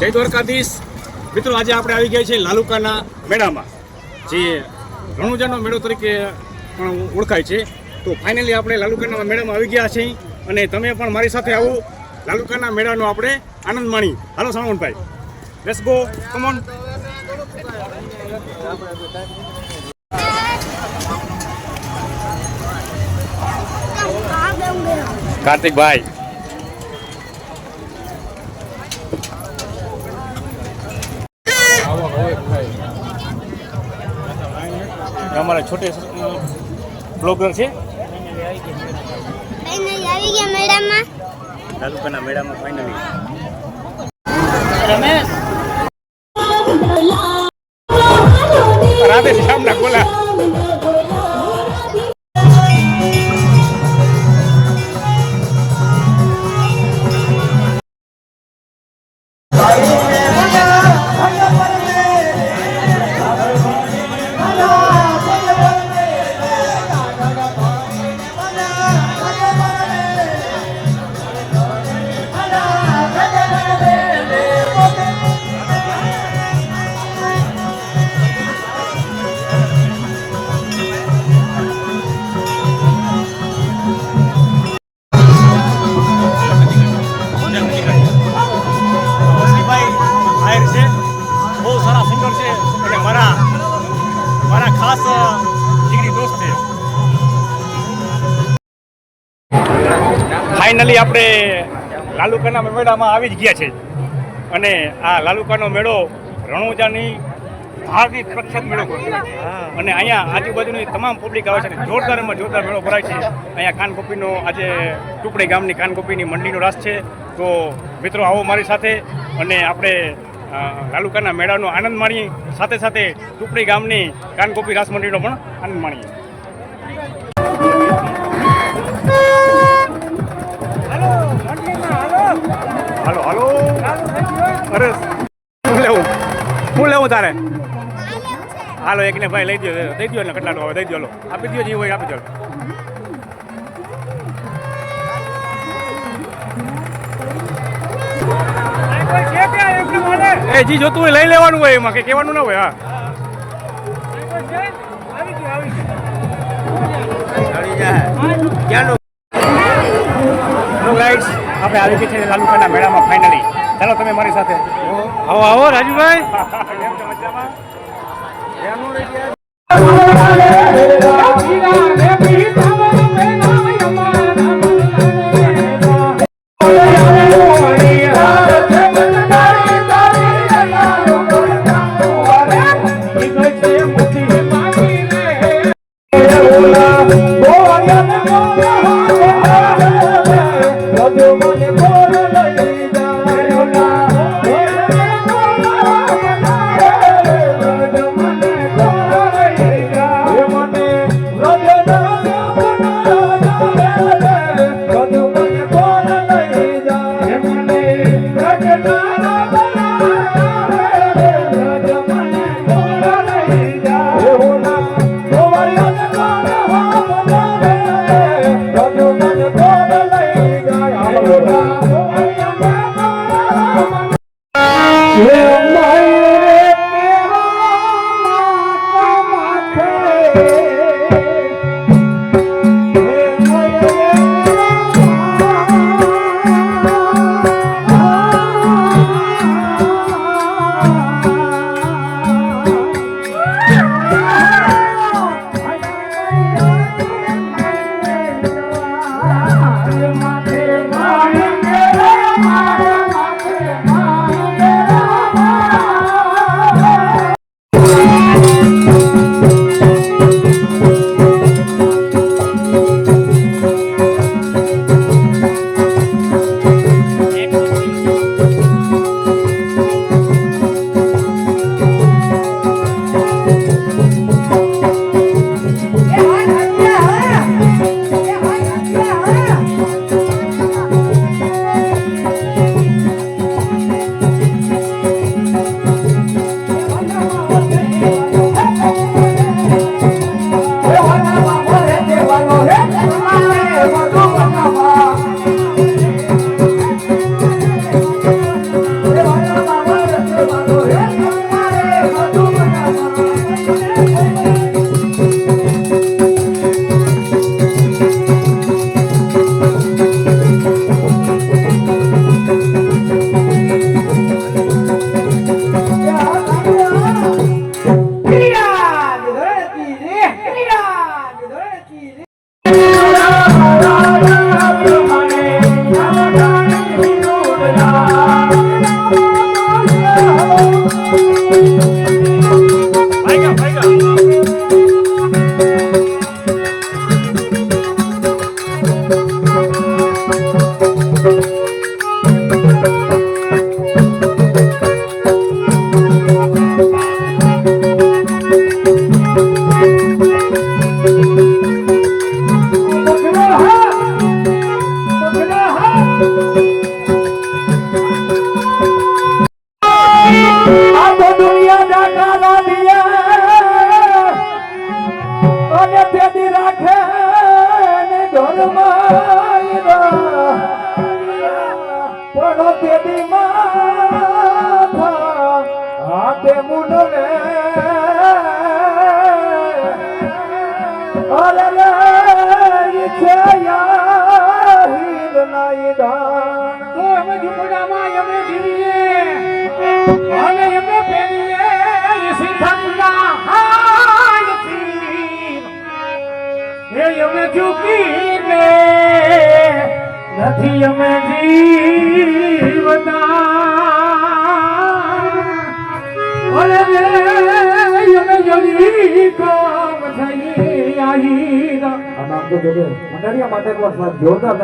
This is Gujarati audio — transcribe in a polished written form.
જય દ્વારકાધીશ મિત્રો, આજે આપણે આવી ગયા છીએ લાલુકાના મેળામાં, જે રણુજાનો મેળો તરીકે પણ ઓળખાય છે. તો ફાઇનલી આપણે લાલુકાના મેળામાં આવી ગયા છીએ અને તમે પણ મારી સાથે આવો, લાલુકાના મેળાનો આપણે આનંદ માણી. હાલો Savanbhai, let's go, come on. Kartikbhai, हमारा छोटे ब्लॉगर છે. આવી ગયા મેળામાં, લાલુકાના મેળામાં ફાઇનલી રમેશ રાધે શ્યામના ગોલા. ફાઇનલી આપણે લાલુકાના મેળામાં આવી જ ગયા છે અને આ લાલુકાનો મેળો રણુજાની ધાર્મિક પ્રખ્યાત મેળો અને અહીંયા આજુબાજુની તમામ પબ્લિક આવે છે. જોરદારમાં જોરદાર મેળો ભરાય છે. અહીંયા કાનકોપીનો આજે ટુકડી ગામની કાનકોપીની મંડીનો રાસ છે. તો મિત્રો આવો મારી સાથે અને આપણે લાલુકાના મેળાનો આનંદ માણીએ, સાથે સાથે ટુકડી ગામની કાનકોપી રાસ મંડીનો પણ આનંદ માણીએ. હાલો હાલો, અરે શું લેવું તારે? હાલો એકને ભાઈ લઈ દો, દઈ દો ને કેટલાનો હવે દઈ દો, આપી દો, જે હોય આપી દો. એ જી જોતું હોય લઈ લેવાનું હોય, એમાં કઈ કહેવાનું ના હોય. હા ગાઈસ, આપણે આવી ગઈ છે લાલુકાના મેળામાં ફાઇનલી. ચાલો તમે મારી સાથે આવો. આવો રાજુભાઈ. યદી માથા હાથે મુંડલે અરે રે ઈચ્છયા હીર નાઈ દાન તો અમે ઝૂંપડામાં અમે જીવીએ અને અમે પેલીએ સિદ્ધાંતના હાલથી એ અમે ચૂકીને નથી અમે જીવતા અરે રે અમે જલ્દી કામ થઈ આહી આ નામ તો જોડે મંડળીયા માટે એક વાર જોરદાર